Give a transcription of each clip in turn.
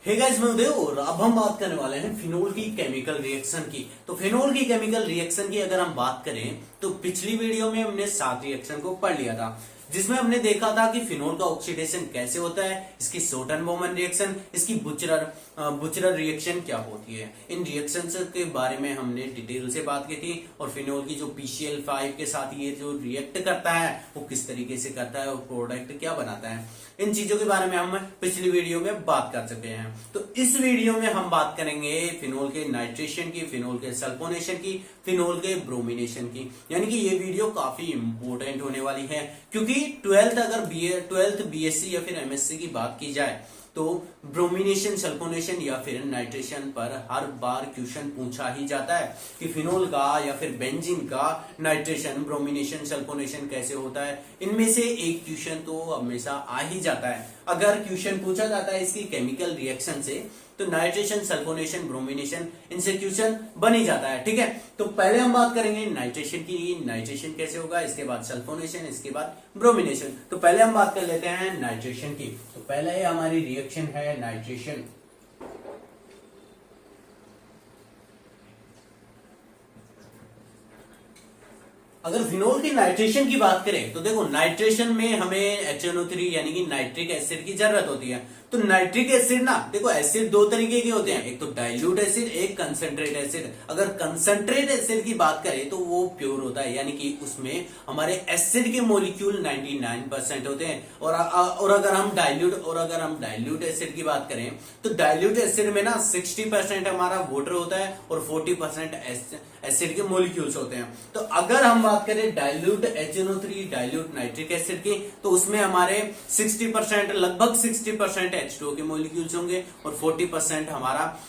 Hey guys, मैं उदय और अब हम बात करने वाले हैं फिनोल की केमिकल रिएक्शन की। तो फिनोल की केमिकल रिएक्शन की अगर हम बात करें तो पिछली वीडियो में हमने 7 रिएक्शन को पढ़ लिया था, जिसमें हमने देखा था कि फिनोल का ऑक्सीडेशन कैसे होता है, इसकी सोटन बोमन रिएक्शन, इसकी बुचरर रिएक्शन क्या होती है। इन रिएक्शंस के बारे में हमने डिटेल से बात की थी और फिनोल की जो PCl5 के साथ ये जो रिएक्ट करता है वो किस तरीके से करता है और प्रोडक्ट क्या बनाता है, इन चीजों के बारे में हम पिछली वीडियो में बात कर चुके हैं। तो इस वीडियो में हम बात करेंगे फिनोल के नाइट्रेशन की, फिनोल के सल्फोनेशन की, फिनोल के ब्रोमिनेशन की। यानी कि ये वीडियो काफी इंपॉर्टेंट होने वाली है, क्योंकि 12th BSc या फिर MSc की बात की जाए तो ब्रोमिनेशन, सल्फोनेशन या फिर नाइट्रेशन पर हर बार क्वेश्चन पूछा ही जाता है कि फिनोल का या फिर बेंजीन का नाइट्रेशन, ब्रोमिनेशन, सल्फोनेशन कैसे होता है। इनमें से एक क्वेश्चन तो हमेशा आ ही जाता है। अगर क्वेश्चन पूछा जाता है इसकी केमिकल रिएक्शन से तो नाइट्रेशन, सल्फोनेशन, ब्रोमिनेशन, इनसे क्वेश्चन बन ही जाता है। ठीक है, तो पहले हम बात करेंगे नाइट्रेशन की, नाइट्रेशन कैसे होगा, इसके बाद सल्फोनेशन, इसके बाद ब्रोमिनेशन। तो पहले हम बात कर लेते हैं नाइट्रेशन की। तो पहले हमारी रिएक्शन है नाइट्रेशन। अगर फिनोल की नाइट्रेशन की बात करें तो देखो, नाइट्रेशन में हमें HNO3 यानी कि नाइट्रिक एसिड की जरूरत होती है। तो नाइट्रिक एसिड ना, देखो एसिड दो तरीके के होते हैं, एक तो डाइल्यूट एसिड, एक कंसंट्रेट एसिड। अगर कंसंट्रेट एसिड की बात करें तो वो प्योर होता है, यानी कि उसमें हमारे एसिड के मोलिक्यूल 99% होते हैं। और अगर हम डाइल्यूट एसिड की बात करें तो डाइल्यूट एसिड में ना 60% हमारा वाटर होता है और 40% एसिड के मोलिक्यूल्स होते हैं। तो अगर हम बात करें dilute HNO3, dilute nitric acid की, तो उसमें हमारे 60%, लगभग 60% H2O के मोलिक्यूल्स होंगे और 40% हमारा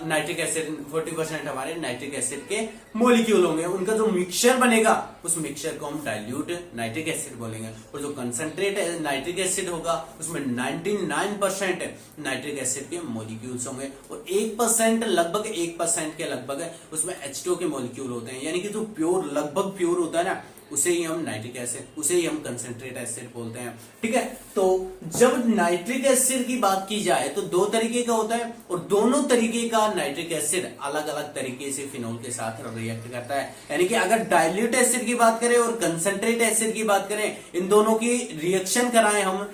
नाइट्रिक एसिड, 40% हमारे नाइट्रिक एसिड के मोलिक्यूल होंगे। उनका जो मिक्सचर बनेगा उस मिक्सचर को हम डाइल्यूट नाइट्रिक एसिड बोलेंगे। और जो कंसंट्रेट नाइट्रिक एसिड होगा उसमें 99% नाइट्रिक एसिड के मोलिक्यूल्स होंगे और 1%, लगभग 1% के लगभग उसमें H2O के मोलिक्यूल होते हैं। यानी कि जो प्योर, लगभग प्योर होता है ना, उसे ही हम नाइट्रिक एसिड, उसे ही हम कंसंट्रेट एसिड बोलते हैं। ठीक है, तो जब नाइट्रिक एसिड की बात की जाए तो दो तरीके का होता है और दोनों तरीके का नाइट्रिक एसिड अलग अलग तरीके से फिनोल के साथ रिएक्ट करता है। यानी कि अगर डाइल्यूट एसिड की बात करें और कंसंट्रेट एसिड की बात करें, इन दोनों की रिएक्शन कराएं हम,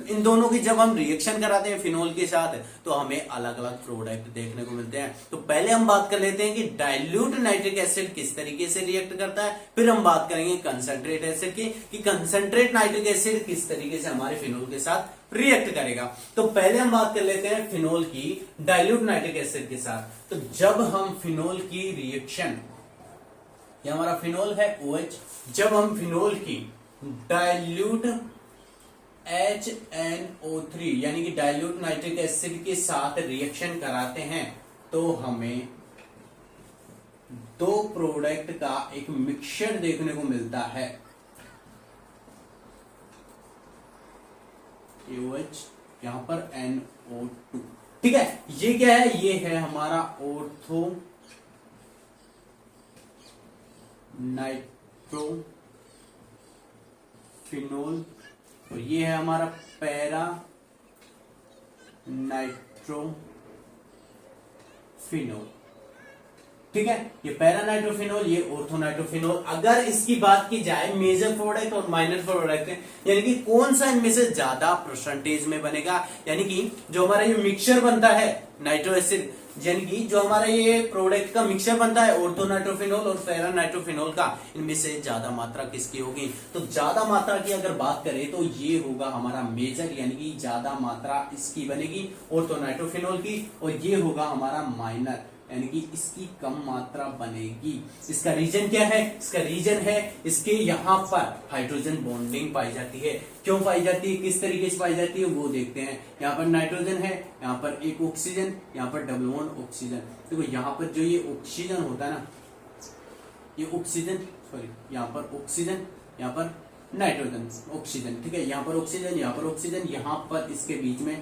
इन दोनों की जब हम रिएक्शन कराते हैं फिनोल के साथ तो हमें अलग अलग प्रोडक्ट देखने को मिलते हैं। तो पहले हम बात कर लेते हैं कि डाइल्यूट नाइट्रिक एसिड किस तरीके से रिएक्ट करता है, फिर हम बात करेंगे कंसंट्रेट एसिड की कि कंसंट्रेट नाइट्रिक एसिड किस तरीके से हमारे फिनोल के साथ रिएक्ट करेगा। तो पहले हम बात कर लेते हैं फिनोल की डाइल्यूट नाइट्रिक एसिड के साथ। तो जब हम फिनोल की रिएक्शन, ये हमारा फिनोल है OH, जब हम फिनोल की डाइल्यूट HNO3 यानी कि डाइल्यूट नाइट्रिक एसिड के साथ रिएक्शन कराते हैं तो हमें दो प्रोडक्ट का एक मिक्सचर देखने को मिलता है। OH, यहां पर NO2। ठीक है, ये क्या है, ये है हमारा ऑर्थो नाइट्रो फिनोल और ये है हमारा पैरा नाइट्रोफिनोल। ठीक है, ये पैरा नाइट्रोफिनोल, ये ऑर्थो नाइट्रोफिनोल। अगर इसकी बात की जाए मेजर प्रोडक्ट और माइनर प्रोडक्ट, यानी कि कौन सा इनमें से ज्यादा परसेंटेज में बनेगा, यानी कि जो हमारा ये मिक्सचर बनता है नाइट्रो एसिड, यानी कि जो हमारा ये प्रोडक्ट का मिक्सचर बनता है ऑर्थो नाइट्रोफिनोल और पैरा नाइट्रोफिनोल का, इनमें से ज्यादा मात्रा किसकी होगी। तो ज्यादा मात्रा की अगर बात करें तो ये होगा हमारा मेजर, यानी कि ज्यादा मात्रा इसकी बनेगी ऑर्थो नाइट्रोफिनोल की, और ये होगा हमारा माइनर, यानी कि इसकी कम मात्रा बनेगी। इसका रीजन क्या है, इसका रीजन है इसके यहाँ पर हाइड्रोजन बॉन्डिंग पाई जाती है। क्यों पाई जाती है, किस तरीके से पाई जाती है वो देखते हैं। यहाँ पर नाइट्रोजन है, यहाँ पर एक ऑक्सीजन, यहाँ पर डबल बॉन्ड ऑक्सीजन। देखो यहाँ पर जो ये ऑक्सीजन होता है ना, ये ऑक्सीजन, सॉरी यहाँ पर ऑक्सीजन, यहाँ पर नाइट्रोजन, ऑक्सीजन। ठीक है, यहाँ पर ऑक्सीजन, यहाँ पर ऑक्सीजन, यहाँ पर इसके बीच में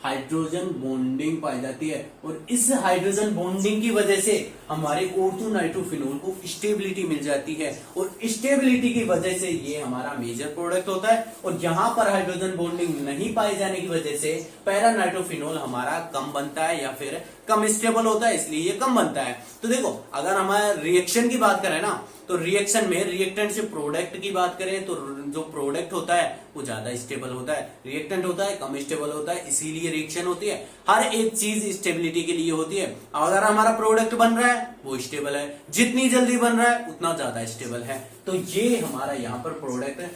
हाइड्रोजन बॉन्डिंग पाई जाती है, और इस हाइड्रोजन बॉन्डिंग की वजह से हमारे ऑर्थो नाइट्रोफिनोल को स्टेबिलिटी मिल जाती है, और स्टेबिलिटी की वजह से ये हमारा मेजर प्रोडक्ट होता है। और यहाँ पर हाइड्रोजन बॉन्डिंग नहीं पाए जाने की वजह से पैरा नाइट्रोफिनोल हमारा कम बनता है या फिर कम स्टेबल होता है, इसलिए ये कम बनता है। तो देखो अगर हमारे रिएक्शन की बात करें ना, तो रिएक्शन में रिएक्टेंट से प्रोडक्ट की बात करें तो जो प्रोडक्ट होता है वो ज्यादा स्टेबल होता है, रिएक्टेंट होता है कम स्टेबल होता है, इसीलिए रिएक्शन होती है। हर एक चीज स्टेबिलिटी के लिए होती है। अगर हमारा प्रोडक्ट बन रहा है वो स्टेबल है, जितनी जल्दी बन रहा है उतना ज्यादा स्टेबल है। तो ये हमारा यहाँ पर प्रोडक्ट है,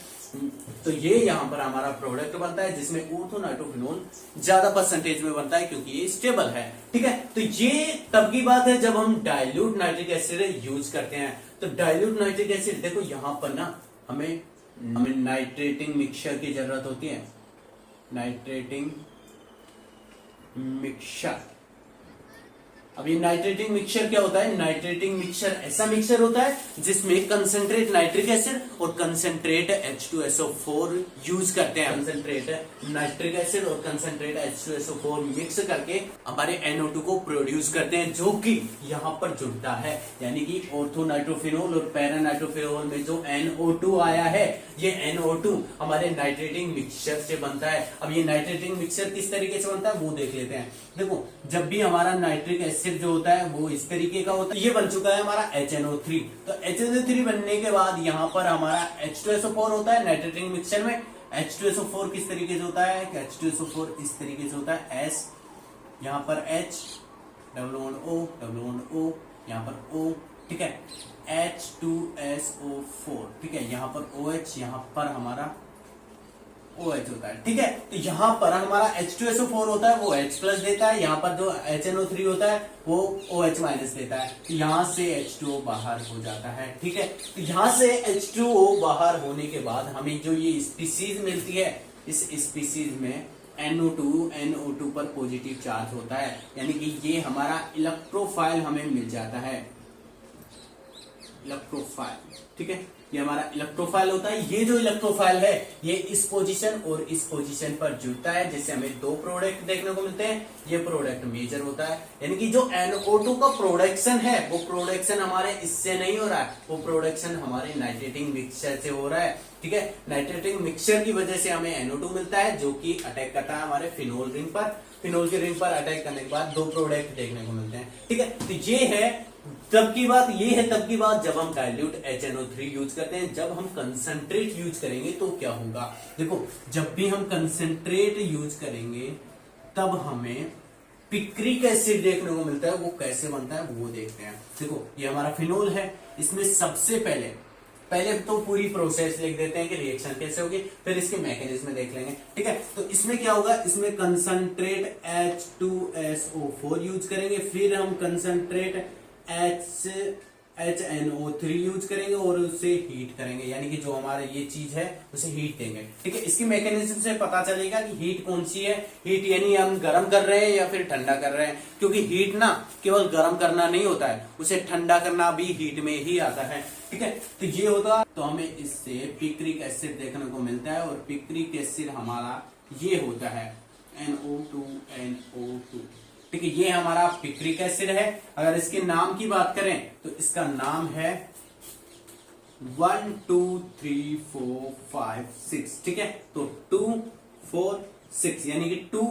तो ये यहाँ पर हमारा प्रोडक्ट बनता है जिसमें ऑर्थो नाइट्रोफिनोल ज्यादा परसेंटेज में बनता है क्योंकि ये स्टेबल है। ठीक है, तो ये तब की बात है जब हम डाइल्यूट नाइट्रिक एसिड यूज करते हैं। तो डाइल्यूट नाइट्रिक एसिड देखो यहाँ पर ना हमें नाइट्रेटिंग मिक्सचर की जरूरत होती है, नाइट्रेटिंग मिक्सचर। अब ये नाइट्रेटिंग मिक्सचर क्या होता है? नाइट्रेटिंग मिक्सचर ऐसा मिक्सचर होता है जिसमें कंसंट्रेट नाइट्रिक एसिड और कंसंट्रेट H2SO4 यूज करते हैं। कंसंट्रेट नाइट्रिक एसिड और कंसंट्रेट H2SO4 मिक्स करके हमारे NO2 को प्रोड्यूस करते हैं, जो कि यहाँ पर जुड़ता है। यानी कि ऑर्थो नाइट्रोफिनोल और पैरा नाइट्रोफिनोल में जो NO2 आया है, ये NO2 हमारे नाइट्रेटिंग मिक्सचर से बनता है। अब ये नाइट्रेटिंग मिक्सचर किस तरीके से बनता है वो देख लेते हैं। देखो जब भी हमारा नाइट्रिक एसिड जो होता है वो इस तरीके का होता है, ये बन चुका है हमारा HNO3। तो HNO3 बनने के बाद यहाँ पर हमारा H2SO4 होता है नाइट्रेटिंग मिक्सचर में। H2SO4 किस तरीके से होता है? H2SO4 इस तरीके से होता है, S यहाँ पर H डबल O यहाँ पर O, ठीक है, H2SO4, ठीक है, यहाँ पर OH, यहाँ पर हमारा OH होता है। ठीक है, तो यहाँ पर हमारा H2SO4 होता है वो H प्लस देता है, यहाँ पर जो HNO3 होता है वो OH माइनस देता है। तो यहाँ से H2O बाहर हो जाता है। ठीक है, तो यहाँ से H2O बाहर होने के बाद हमें जो ये स्पीसीज मिलती है, इस स्पीसीज में NO2 पर पॉजिटिव चार्ज होता है, यानी कि ये हमारा इलेक्ट्रोफाइल हमें मिल जाता है, इलेक्ट्रोफाइल। ठीक है, ये हमारा इलेक्ट्रोफाइल होता है। ये जो इलेक्ट्रोफाइल है ये इस पोजीशन और इस पोजीशन पर जुड़ता है, जिससे हमें दो प्रोडक्ट देखने को मिलते हैं। ये प्रोडक्ट मेजर होता है, यानी कि जो NO2 का प्रोडक्शन है वो प्रोडक्शन हमारे इससे नहीं हो रहा है, वो प्रोडक्शन हमारे नाइट्रेटिंग मिक्सचर से हो रहा है। ठीक है, नाइट्रेटिंग मिक्सचर की वजह से हमें NO2 मिलता है जो कि अटैक करता है हमारे फिनोल रिंग पर। फिनोल के रिंग पर अटैक करने के बाद दो प्रोडक्ट देखने को मिलते हैं। ठीक है, तो ये है तब की बात, ये है तब की बात जब हम डाइल्यूट HNO3 यूज करते हैं। जब हम कंसंट्रेट यूज करेंगे तो क्या होगा? देखो जब भी हम कंसंट्रेट यूज करेंगे तब हमें पिक्रिक एसिड देखने को मिलता है। वो कैसे बनता है वो देखते हैं। देखो ये हमारा फिनोल है, इसमें सबसे पहले तो पूरी प्रोसेस लिख देते हैं कि रिएक्शन कैसे होगी, फिर इसके मैकेनिज्म देख लेंगे। ठीक है, तो इसमें क्या होगा? इसमें कंसंट्रेट H2SO4 यूज करेंगे, फिर हम कंसंट्रेट HNO3 यूज करेंगे और उसे हीट करेंगे, यानी कि जो हमारा ये चीज है उसे हीट देंगे। ठीक है, इसकी मैकेनिज्म से पता चलेगा कि हीट कौन सी है। हीट यानी हम गर्म कर रहे हैं या फिर ठंडा कर रहे हैं, क्योंकि हीट ना केवल गर्म करना नहीं होता है, उसे ठंडा करना भी हीट में ही आता है। ठीक है, तो ये होगा, तो हमें इससे पिक्रिक एसिड देखने को मिलता है, और पिक्रिक एसिड हमारा ये होता है NO2। ठीक है, ये हमारा पिक्रिक एसिड है। अगर इसके नाम की बात करें तो इसका नाम है 1 2 3 4 5 6। ठीक है, तो 2 4 6 यानी कि 2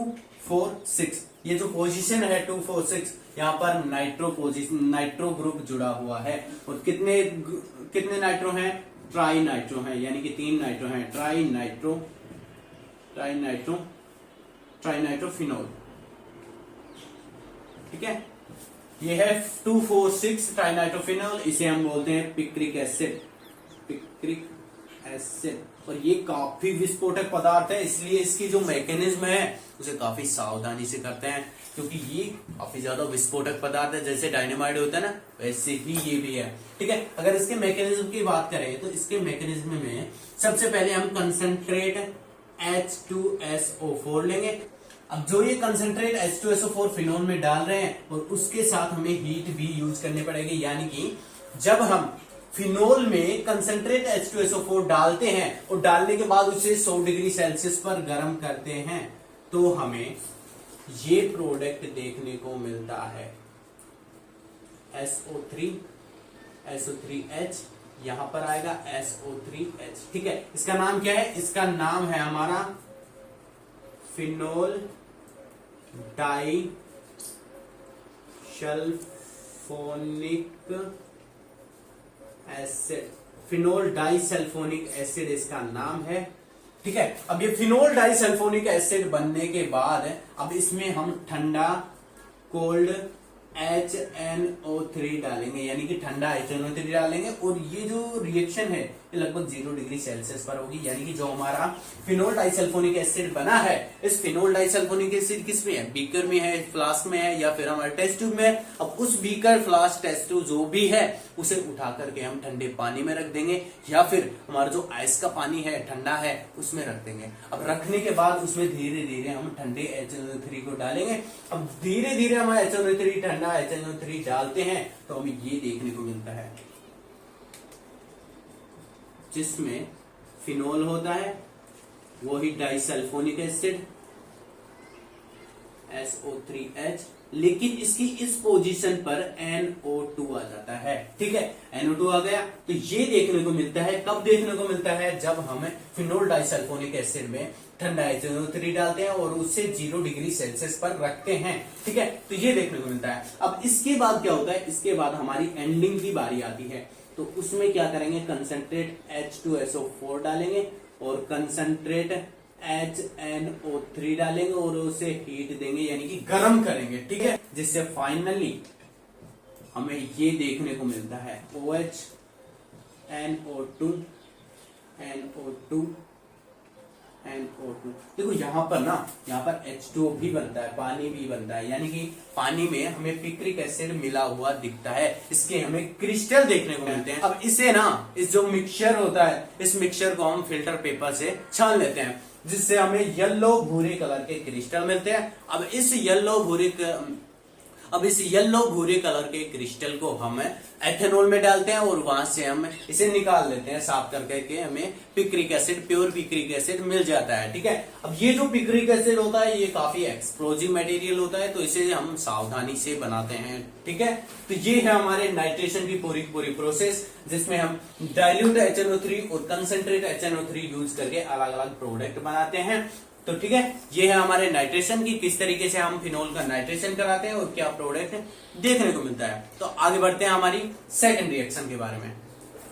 4 6, ये जो पोजीशन है 2 4 6, यहाँ पर नाइट्रो ग्रुप जुड़ा हुआ है। और कितने नाइट्रो हैं? ट्राई नाइट्रो हैं, यानी कि 3 नाइट्रो हैं। Try nitrophenol. ठीक है, ये है 2 4 6 ट्राइनाइट्रोफिनोल, इसे हम बोलते हैं पिक्रिक एसिड। और ये काफी विस्फोटक पदार्थ है, इसलिए इसकी जो मैकेनिज्म है उसे काफी सावधानी से करते हैं, क्योंकि ये काफी ज्यादा विस्फोटक पदार्थ है। जैसे डायनामाइट होता है ना, वैसे ही ये भी है। ठीक है, अगर इसके मैकेनिज्म की बात करें तो इसके मैकेनिज्म में सबसे पहले हम कंसंट्रेट H2SO4 लेंगे। अब जो ये कंसंट्रेट H2SO4 फिनोल में डाल रहे हैं और उसके साथ हमें हीट भी यूज करनी पड़ेगी, यानी कि जब हम फिनोल में कंसंट्रेट H2SO4 डालते हैं और डालने के बाद उसे 100 डिग्री सेल्सियस पर गर्म करते हैं, तो हमें ये प्रोडक्ट देखने को मिलता है SO3H, यहां पर आएगा SO3H। ठीक है, इसका नाम क्या है? इसका नाम है हमारा phenol disulphonic acid. Phenol disulphonic acid इसका नाम है। ठीक है, अब ये फिनोल डाई सल्फोनिक एसिड बनने के बाद अब इसमें हम ठंडा कोल्ड HNO3 डालेंगे, यानी कि ठंडा HNO3 डालेंगे, और ये जो रिएक्शन है ये लगभग 0 डिग्री सेल्सियस पर होगी। यानी कि जो हमारा फिनोल डाइसल्फोनिक एसिड बना है, इस फिनोल डाइसल्फोनिक एसिड किस में है? बीकर में है, फ्लास्क में है, या फिर हमारे टेस्ट ट्यूब में है। अब उस बीकर, फ्लास्क, टेस्ट ट्यूब जो भी है उसे उठा करके हम ठंडे पानी में रख देंगे, या फिर हमारा जो आइस का पानी है, ठंडा है, उसमें रख देंगे। अब रखने के बाद उसमें धीरे धीरे हम ठंडे HNO3 को डालेंगे। अब धीरे धीरे हम HNO3 ठंडा HNO3 डालते हैं तो हमें ये देखने को मिलता है, जिसमें फिनोल होता है, वही डाइसल्फोनिक एसिड SO3H, लेकिन इसकी इस पोजीशन पर NO2 आ जाता है। ठीक है, NO2 आ गया तो ये देखने को मिलता है। कब देखने को मिलता है? जब हम फिनोल डाइसल्फोनिक एसिड में ठंडा HNO3 डालते हैं और उससे 0 डिग्री सेल्सियस पर रखते हैं। ठीक है, तो ये देखने को मिलता है। अब इसके बाद क्या होता है? इसके बाद हमारी एंडिंग की बारी आती है, तो उसमें क्या करेंगे? कंसंट्रेट H2SO4 डालेंगे और कंसंट्रेट HNO3 डालेंगे और उसे हीट देंगे, यानी कि गर्म करेंगे। ठीक है, जिससे फाइनली हमें ये देखने को मिलता है OH NO2 NO2 NO2। देखो यहाँ पर ना, यहाँ पर H2O भी बनता है, पानी भी बनता है, यानी कि पानी में हमें पिक्रिक एसिड मिला हुआ दिखता है। इसके हमें क्रिस्टल देखने को मिलते हैं। अब इसे ना, इस जो मिक्सचर होता है, इस मिक्सचर को हम फिल्टर पेपर से छान लेते हैं, जिससे हमें येलो भूरे कलर के क्रिस्टल मिलते हैं। अब इस येलो भूरे कलर के क्रिस्टल को हम एथेनॉल में डालते हैं और वहां से हम इसे निकाल लेते हैं, साफ करके हमें picric acid, pure picric acid मिल जाता है। ठीक है, अब ये जो पिक्रिक एसिड होता है ये काफी एक्सप्लोजिव मटेरियल होता है, तो इसे हम सावधानी से बनाते हैं। ठीक है, तो ये है हमारे नाइट्रेशन की पूरी प्रोसेस, जिसमें हम डाइल्यूट HNO3 और कंसंट्रेट HNO3 यूज करके अलग अलग प्रोडक्ट बनाते हैं। तो ठीक है, ये है हमारे नाइट्रेशन की, किस तरीके से हम फिनोल का नाइट्रेशन कराते हैं और क्या प्रोडक्ट देखने को मिलता है। तो आगे बढ़ते हैं हमारी सेकंड रिएक्शन के बारे में।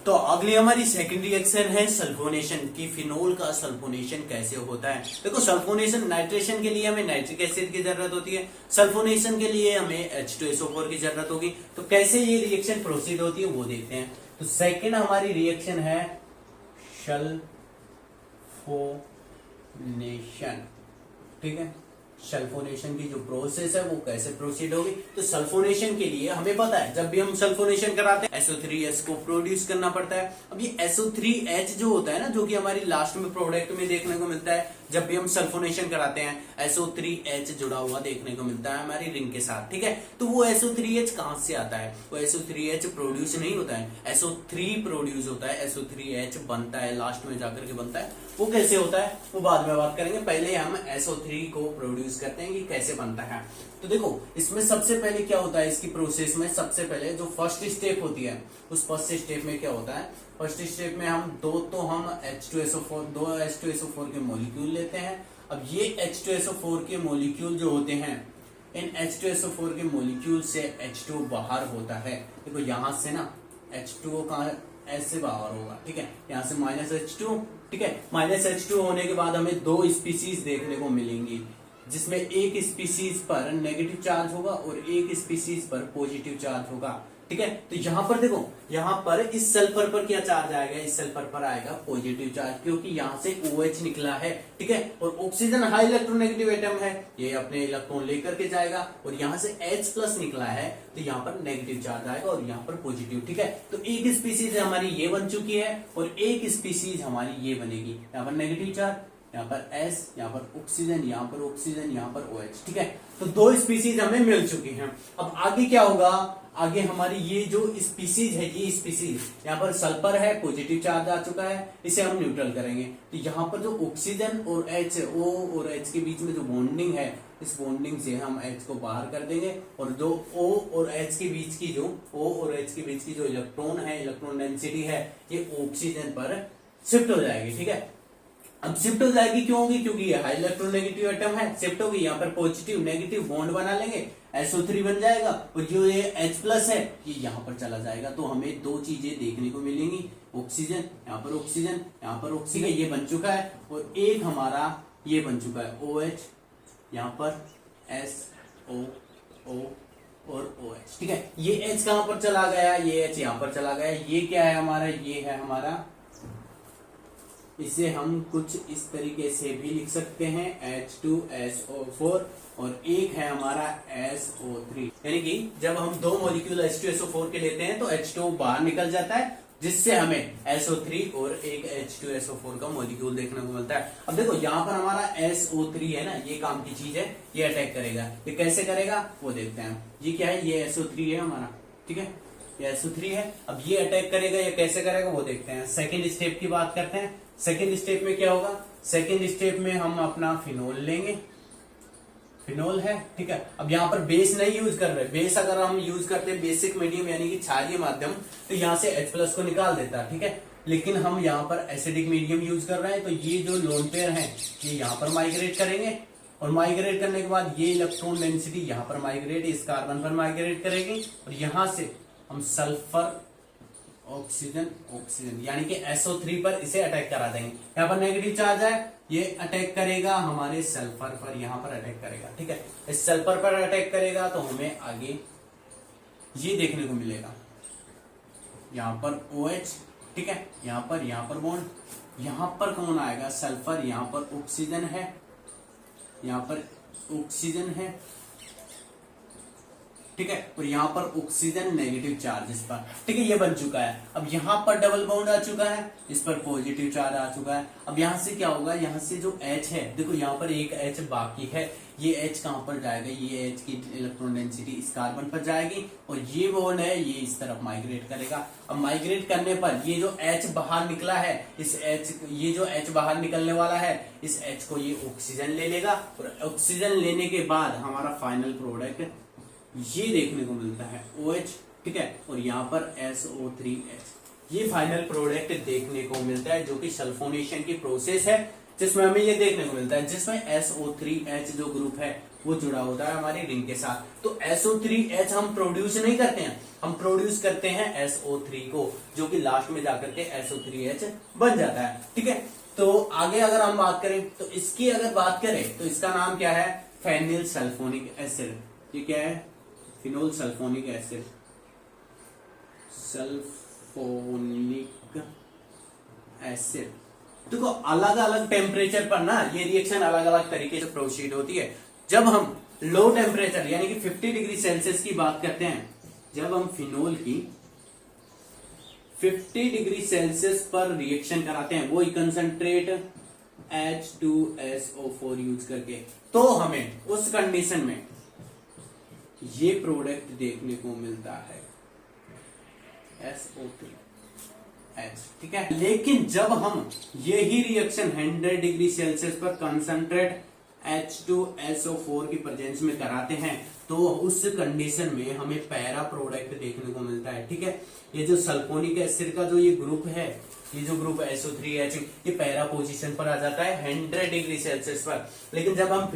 तो अगली हमारी सेकंड रिएक्शन है सल्फोनेशन की। फिनोल का सल्फोनेशन कैसे होता है? देखो, सल्फोनेशन, नाइट्रेशन के लिए हमें नाइट्रिक एसिड की जरूरत होती है, सल्फोनेशन के लिए हमें H2SO4 की जरूरत होगी। तो कैसे ये रिएक्शन प्रोसीड होती है वो देखते हैं। तो सेकेंड हमारी रिएक्शन है सल्फोनेशन। ठीक है, सल्फोनेशन की जो प्रोसेस है वो कैसे प्रोसीड होगी? तो सल्फोनेशन के लिए हमें पता है, जब भी हम सल्फोनेशन कराते हैं SO3H को प्रोड्यूस करना पड़ता है। अब ये SO3H जो होता है ना, जो कि हमारी लास्ट में प्रोडक्ट में देखने को मिलता है, जब भी हम सल्फोनेशन कराते हैं SO3H जुड़ा हुआ देखने को मिलता है हमारी रिंग के साथ। ठीक है, तो वो SO3H कहां से आता है? वो SO3H प्रोड्यूस नहीं होता है, SO3 प्रोड्यूस होता है, SO3H बनता है, लास्ट में जाकर के बनता है। वो कैसे होता है वो बाद में बात करेंगे, पहले हम SO3 को प्रोड्यूस करते हैं कि कैसे बनता है। तो देखो, इसमें सबसे पहले क्या होता है, इसकी प्रोसेस में सबसे पहले जो फर्स्ट स्टेप होती है, उस फर्स्ट स्टेप में क्या होता है? फर्स्ट स्टेप में हम दो H2SO4 के मॉलिक्यूल लेते हैं। अब ये H2SO4 के मॉलिक्यूल जो होते हैं, इन H2SO4 के मॉलिक्यूल से H2O बाहर होता है। देखो यहाँ से ना H2O कहाँ ऐसे बाहर होगा। ठीक है, यहाँ से -H2। ठीक है, -H2 होने के बाद हमें दो स्पीसीज देखने को मिलेंगी, जिसमें एक स्पीसीज पर नेगेटिव चार्ज होगा और एक स्पीसीज पर पॉजिटिव चार्ज होगा। ठीक है, तो यहां पर देखो, यहां पर इस सल्फर पर क्या चार्ज आएगा? इस सल्फर पर आएगा पॉजिटिव चार्ज, क्योंकि यहां से OH निकला है। ठीक है, और ऑक्सीजन हाई इलेक्ट्रोनेगेटिव एटम है, ये अपने इलेक्ट्रॉन लेकर के जाएगा, और यहां से H+ निकला है, तो यहां पर नेगेटिव चार्ज आएगा और यहां पर पॉजिटिव। ठीक है, तो एक स्पीसीज हमारी ये बन चुकी है और एक स्पीसीज हमारी ये बनेगी। यहाँ पर नेगेटिव चार्ज, यहाँ पर S, यहाँ पर ऑक्सीजन, यहाँ पर ऑक्सीजन, यहाँ पर OH। ठीक है, तो दो स्पीसीज हमें मिल चुकी हैं। अब आगे क्या होगा? आगे हमारी ये जो स्पीसीज है, ये स्पीसीज, यहाँ पर सल्फर है, पॉजिटिव चार्ज आ चुका है, इसे हम न्यूट्रल करेंगे। तो यहाँ पर जो ऑक्सीजन और H, O और H के बीच में जो बॉन्डिंग है इस बॉन्डिंग से हम H को बाहर कर देंगे और जो O और H के बीच की जो O और H के बीच की जो इलेक्ट्रॉन है, इलेक्ट्रॉन डेंसिटी है, ये ऑक्सीजन पर शिफ्ट हो जाएगी। ठीक है, अब शिफ्ट हो जाएगी क्यों होगी? क्योंकि ये हाई इलेक्ट्रोनेगेटिव एटम है, शिफ्ट होगी, यहाँ पर पॉजिटिव नेगेटिव बॉन्ड बना लेंगे, SO3 बन जाएगा और जो ये H+ है ये यहाँ पर चला जाएगा। तो हमें दो चीजें देखने को मिलेंगी, ऑक्सीजन, यहाँ पर ऑक्सीजन, यहाँ पर ऑक्सीजन, ये बन चुका है और एक हमारा ये बन चुका है OH, यहाँ पर SO और OH। ठीक है, ये H कहां पर चला गया? ये H यहाँ पर चला गया। ये क्या है हमारा? ये है हमारा, इसे हम कुछ इस तरीके से भी लिख सकते हैं, H2SO4 और एक है हमारा SO3। यानी कि जब हम दो मॉलिक्यूल H2SO4 के लेते हैं तो H2 बाहर निकल जाता है, जिससे हमें SO3 और एक H2SO4 का मॉलिक्यूल देखने को मिलता है। अब देखो यहाँ पर हमारा SO3 है ना, ये काम की चीज है, ये अटैक करेगा। ये कैसे करेगा वो देखते हैं। ये क्या है? ये SO3 है हमारा, ठीक है, ये SO3 है। अब ये अटैक करेगा, ये कैसे करेगा वो देखते हैं। सेकेंड स्टेप की बात करते हैं। सेकेंड स्टेप में क्या होगा? सेकेंड स्टेप में हम अपना फिनोल लेंगे, फिनोल है, ठीक है। अब यहाँ पर बेस नहीं यूज कर रहे, बेस अगर हम यूज करते हैं बेसिक मीडियम यानी कि क्षारीय माध्यम, तो यहाँ से H+ को निकाल देता, ठीक है। लेकिन हम यहाँ पर एसिडिक मीडियम यूज कर रहे हैं, तो ये जो लोन पेयर है ये यहाँ पर माइग्रेट करेंगे और माइग्रेट करने के बाद ये इलेक्ट्रॉन डेंसिटी यहाँ पर माइग्रेट, इस कार्बन पर माइग्रेट करेगी और यहाँ से हम सल्फर, ऑक्सीजन, ऑक्सीजन यानी कि SO3 पर इसे अटैक करा देंगे। यहाँ पर नेगेटिव चार्ज है, ये अटैक करेगा हमारे सल्फर पर, यहाँ पर अटैक करेगा, ठीक है। इस सल्फर पर अटैक करेगा तो हमें आगे ये देखने को मिलेगा, यहाँ पर OH, ठीक है, यहाँ पर बॉन्ड, यहाँ पर कौन आएगा? सल्फर, यहाँ पर ऑक्सीजन है, यहाँ पर ऑक्सीजन है, ठीक है, और यहाँ पर ऑक्सीजन नेगेटिव चार्ज इस पर, ठीक है, ये बन चुका है। अब यहाँ पर डबल बॉन्ड आ चुका है, इस पर पॉजिटिव चार्ज आ चुका है। अब यहाँ से क्या होगा? यहाँ से जो H है, देखो यहाँ पर एक H बाकी है, ये H कहां पर जाएगा? ये H की इलेक्ट्रॉन डेंसिटी इस कार्बन पर जाएगी और ये बॉन्ड है ये इस तरफ माइग्रेट करेगा। अब माइग्रेट करने पर ये जो H बाहर निकला है, इस H, ये जो H बाहर निकलने वाला है, इस H को ये ऑक्सीजन ले लेगा और ऑक्सीजन लेने के बाद हमारा फाइनल प्रोडक्ट ये देखने को मिलता है OH, ठीक है, और यहाँ पर SO3H, ये फाइनल प्रोडक्ट देखने को मिलता है जो कि सल्फोनेशन की प्रोसेस है, जिसमें हमें ये देखने को मिलता है, जिसमें SO3H जो ग्रुप है वो जुड़ा होता है हमारी रिंग के साथ। तो SO3H हम प्रोड्यूस नहीं करते हैं, हम प्रोड्यूस करते हैं SO3 को, जो कि लास्ट में जाकर के SO3H बन जाता है, ठीक है। तो आगे अगर हम बात करें तो इसकी अगर बात करें तो इसका नाम क्या है? Phenyl sulphonic acid. ये क्या है? Phenol sulphonic acid, sulphonic acid. देखो अलग अलग टेम्परेचर पर ना ये रिएक्शन अलग अलग तरीके से प्रोसीड होती है। जब हम लो टेम्परेचर यानी कि 50 डिग्री सेल्सियस की बात करते हैं, जब हम फिनोल की 50 डिग्री सेल्सियस पर रिएक्शन कराते हैं, वो कंसंट्रेट H2SO4 यूज करके, तो हमें उस कंडीशन में ये प्रोडक्ट देखने को मिलता है SO3H, ठीक है। लेकिन जब हम यही रिएक्शन 100 डिग्री सेल्सियस पर कंसंट्रेट H2SO4 की प्रेजेंस में कराते हैं, तो उस कंडीशन में हमें पैरा प्रोडक्ट देखने को मिलता है, ठीक है। ये जो सल्फोनिक एसिड का जो ये ग्रुप है, ये जो ग्रुप SO3H, ये पैरा पोजीशन पर आ जाता है 100 डिग्री सेल्सियस पर। लेकिन जब हम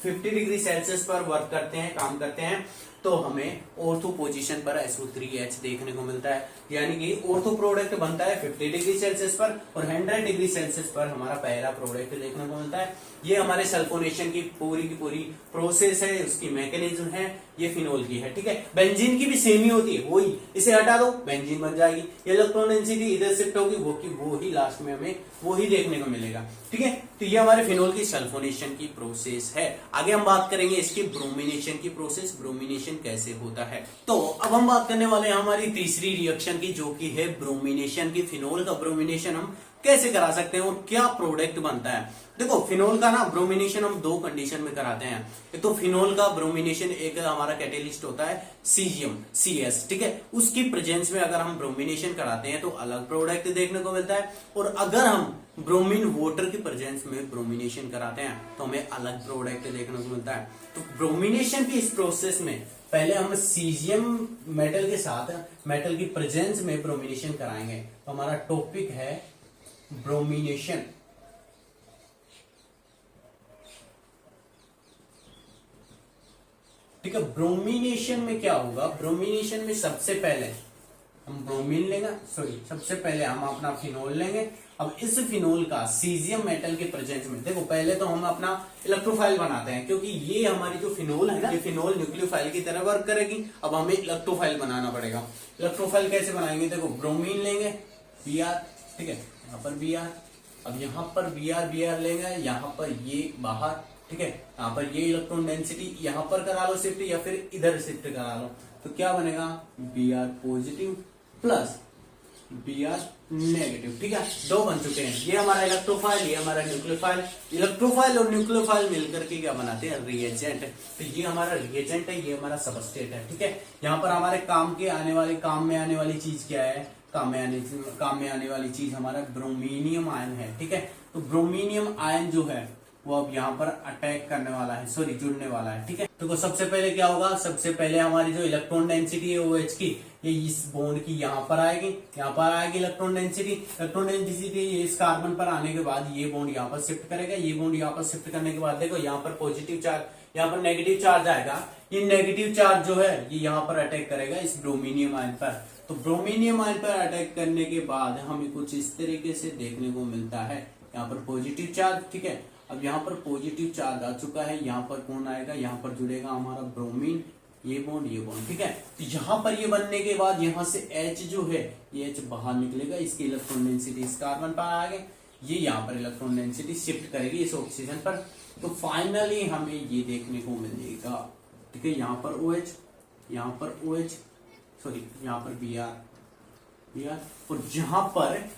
50 डिग्री सेल्सियस पर वर्क करते हैं, काम करते हैं, तो हमें ऑर्थो पोजीशन पर SO3H देखने को मिलता है। यानी कि ऑर्थो प्रोडक्ट बनता है 50 डिग्री सेल्सियस पर और 100 डिग्री सेल्सियस पर हमारा पैरा प्रोडक्ट देखने को मिलता है। ये हमारे सल्फोनेशन की पूरी प्रोसेस है, उसकी मैकेनिज्म है, ये फिनोल की है, ठीक है। बेंजीन की भी सेम ही होती है, वही, इसे हटा दो बेंजीन बन जाएगी, इलेक्ट्रॉन डेंसिटी इधर शिफ्ट होगी, वो ही लास्ट में हमें वो ही देखने को मिलेगा, ठीक है। तो ये हमारे फिनोल की सल्फोनेशन की प्रोसेस है। आगे हम बात करेंगे इसकी ब्रोमिनेशन की प्रोसेस, ब्रोमिनेशन कैसे होता है। तो अब हम बात करने वाले हैं हमारी तीसरी रिएक्शन की, जो कि है ब्रोमिनेशन की। फिनोल का ब्रोमिनेशन हम कैसे करा सकते हैं और क्या प्रोडक्ट बनता है। देखो फिनोल का ना ब्रोमिनेशन हम दो कंडीशन में कराते हैं। एक तो फिनोल का ब्रोमिनेशन, एक हमारा कैटेलिस्ट होता है सीजियम CS, ठीक है, उसकी प्रेजेंस में अगर हम ब्रोमिनेशन कराते हैं तो अलग प्रोडक्ट देखने को मिलता है, और अगर हम ब्रोमीन वाटर की प्रेजेंस में ब्रोमिनेशन कराते हैं तो हमें अलग प्रोडक्ट देखने को मिलता है। तो ब्रोमिनेशन की इस प्रोसेस में पहले हम सीजियम मेटल के साथ मेटल की प्रेजेंस में ब्रोमिनेशन कराएंगे। तो हमारा टॉपिक है ब्रोमिनेशन। ठीक है, ब्रोमिनेशन में क्या होगा, ब्रोमिनेशन में सबसे पहले हम ब्रोमीन लेंगे, सबसे पहले हम अपना फिनोल लेंगे। अब इस फिनोल का सीजियम मेटल के प्रेजेंस में, देखो पहले तो हम अपना इलेक्ट्रोफाइल बनाते हैं, क्योंकि ये हमारी जो फिनोल है ना, ये फिनोल न्यूक्लियोफाइल की तरह वर्क करेगी। अब हमें इलेक्ट्रोफाइल बनाना पड़ेगा। इलेक्ट्रोफाइल कैसे बनाएंगे, देखो ब्रोमीन लेंगे Br, ठीक है, यहाँ पर Br, अब यहाँ पर Br लेंगे, यहाँ पर ये बाहर, ठीक है, यहाँ पर ये इलेक्ट्रॉन डेंसिटी यहाँ पर करा लो शिफ्ट, या फिर इधर शिफ्ट करा लो, तो क्या बनेगा Br positive plus Br negative. ठीक है, दो बन चुके हैं, ये हमारा इलेक्ट्रोफाइल, ये हमारा न्यूक्लियोफाइल। इलेक्ट्रोफाइल और न्यूक्लियोफाइल मिलकर के क्या बनाते हैं, रिएजेंट। तो ये हमारा रिएजेंट है, ये हमारा सबस्ट्रेट है। ठीक है, यहाँ पर हमारे काम में आने वाली चीज क्या है, काम में आने वाली चीज हमारा ब्रोमीनियम आयन है। ठीक है, तो ब्रोमीनियम आयन जो है वो अब यहाँ पर अटैक करने वाला है, जुड़ने वाला है। ठीक है, तो सबसे पहले क्या होगा, सबसे पहले हमारी जो इलेक्ट्रॉन डेंसिटी है OH की, ये इस बॉन्ड की यहाँ पर आएगी इलेक्ट्रॉन डेंसिटी इस कार्बन पर आने के बाद ये बॉन्ड यहाँ पर शिफ्ट करेगा, ये बॉन्ड यहाँ पर शिफ्ट करने के बाद देखो यहाँ पर पॉजिटिव चार्ज, यहाँ पर नेगेटिव चार्ज आएगा। ये नेगेटिव चार्ज जो है ये यहाँ पर अटैक करेगा इस ब्रोमीनियम आयन पर। तो ब्रोमीनियम आयन पर अटैक करने के बाद हमें कुछ इस तरीके से देखने को मिलता है, यहाँ पर पॉजिटिव चार्ज। ठीक है, अब यहाँ पर पॉजिटिव चार्ज आ चुका है, यहाँ पर कौन आएगा, यहाँ पर जुड़ेगा हमारा ब्रोमीन, ये बॉन्ड। ठीक है, तो यहाँ पर ये बनने के बाद यहाँ से H जो है ये H बाहर निकलेगा, इसकी इलेक्ट्रॉन डेंसिटी इस कार्बन पर आ गए, ये यहाँ पर इलेक्ट्रॉन डेंसिटी शिफ्ट करेगी इस ऑक्सीजन पर। तो फाइनली हमें ये देखने को मिलेगा, ठीक है, यहाँ पर OH, यहाँ पर Br, और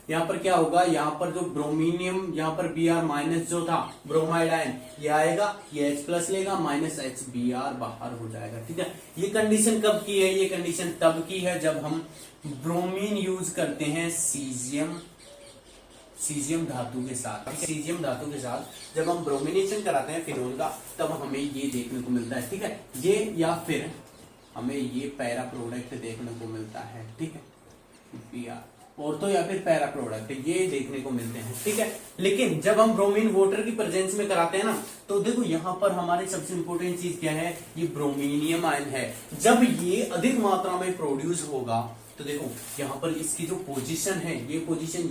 यहाँ पर क्या होगा, यहाँ पर जो ब्रोमीनियम, यहाँ पर Br माइनस जो था ब्रोमाइड आयन, ये आएगा, ये H प्लस लेगा, माइनस H Br बाहर हो जाएगा। ठीक है, ये कंडीशन कब की है, ये कंडीशन तब की है जब हम ब्रोमीन यूज करते हैं सीजियम धातु के साथ। सीजियम धातु के साथ जब हम ब्रोमिनेशन कराते हैं फिनोल का, तब हमें ये देखने को मिलता है। ठीक है, ये या फिर हमें ये पैरा प्रोडक्ट देखने को मिलता है। ठीक है, और तो या फिर पैरा प्रोडक्ट ये देखने को मिलते हैं। ठीक है, लेकिन जब हम ब्रोमीन वाटर की प्रेजेंस में कराते हैं ना, तो देखो यहाँ पर हमारी सबसे इंपॉर्टेंट चीज क्या है, ये ब्रोमीनियम आयन है। जब ये अधिक मात्रा में प्रोड्यूस होगा तो देखो यहाँ पर इसकी जो पोजीशन है, ये पोजीशन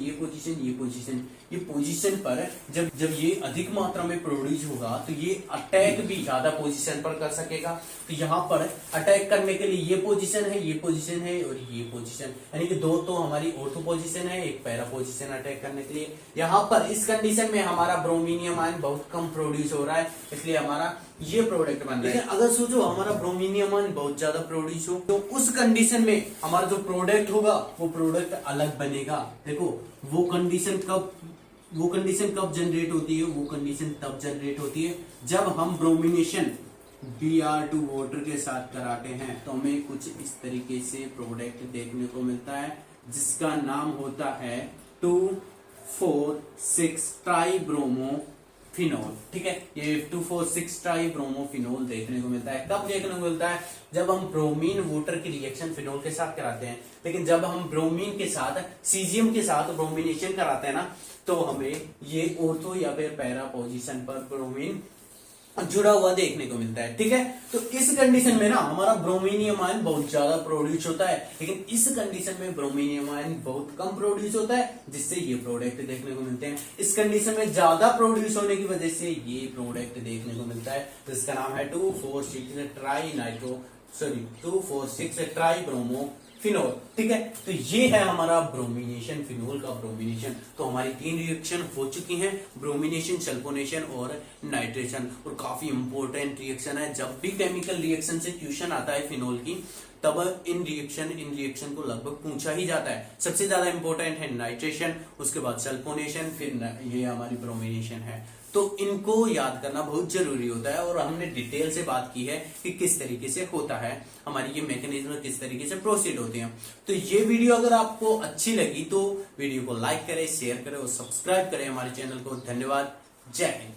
पर जब ये अधिक मात्रा में प्रोड्यूस होगा तो ये अटैक भी ज्यादा पोजीशन पर कर सकेगा। तो यहाँ पर अटैक करने के लिए ये पोजीशन है और ये पोजीशन, यानी कि दो तो हमारी ऑर्थो पोजीशन है, एक पैरा पोजीशन अटैक करने के लिए। यहाँ पर इस कंडीशन में हमारा ब्रोमीनियम आयन बहुत कम प्रोड्यूस हो रहा है, इसलिए हमारा ये प्रोडक्ट बन रहा है। अगर सोचो हमारा ब्रोमीनियम आयन बहुत ज्यादा प्रोड्यूस हो, तो उस कंडीशन में हमारा जो प्रोडक्ट होगा वो प्रोडक्ट अलग बनेगा। देखो वो कंडीशन कब जनरेट होती है, वो कंडीशन तब जनरेट होती है जब हम ब्रोमिनेशन Br2 वाटर के साथ कराते हैं, तो हमें कुछ इस तरीके से प्रोडक्ट देखने को मिलता है जिसका नाम होता है 2,4,6 ट्राइब्रोमो फिनोल। ठीक है, ये 2,4,6 ट्राइब्रोमोफिनोल देखने को मिलता है। कब देखने को मिलता है, जब हम ब्रोमीन वाटर की रिएक्शन फिनोल के साथ कराते हैं। लेकिन जब हम ब्रोमीन के साथ सीजियम के साथ ब्रोमिनेशन कराते हैं ना, तो हमें ये ऑर्थो या फिर पैरा पोजीशन पर ब्रोमीन जुड़ा हुआ देखने को मिलता है। ठीक है, तो इस कंडीशन में ना हमारा ब्रोमीनियम आयन बहुत ज्यादा प्रोड्यूस होता है, लेकिन इस कंडीशन में ब्रोमीनियम आयन बहुत कम प्रोड्यूस होता है, जिससे ये प्रोडक्ट देखने को मिलते हैं। इस कंडीशन में ज्यादा प्रोड्यूस होने की वजह से ये प्रोडक्ट देखने को मिलता है, जिसका नाम है 2,4,6 ट्राइब्रोमो फिनोल। ठीक है, तो ये है हमारा ब्रोमिनेशन, फिनोल का ब्रोमिनेशन। तो हमारी 3 रिएक्शन हो चुकी हैं, ब्रोमिनेशन, सल्फोनेशन और नाइट्रेशन। और काफी इंपॉर्टेंट रिएक्शन है, जब भी केमिकल रिएक्शन से क्वेश्चन आता है फिनोल की, तब इन रिएक्शन को लगभग पूछा ही जाता है। सबसे ज्यादा इंपॉर्टेंट है नाइट्रेशन, उसके बाद सल्फोनेशन, फिर ये हमारी ब्रोमिनेशन है। तो इनको याद करना बहुत जरूरी होता है, और हमने डिटेल से बात की है कि किस तरीके से होता है, हमारी ये मैकेनिज्म किस तरीके से प्रोसीड होते हैं। तो ये वीडियो अगर आपको अच्छी लगी तो वीडियो को लाइक करें, शेयर करें और सब्सक्राइब करें हमारे चैनल को। धन्यवाद, जय हिंद।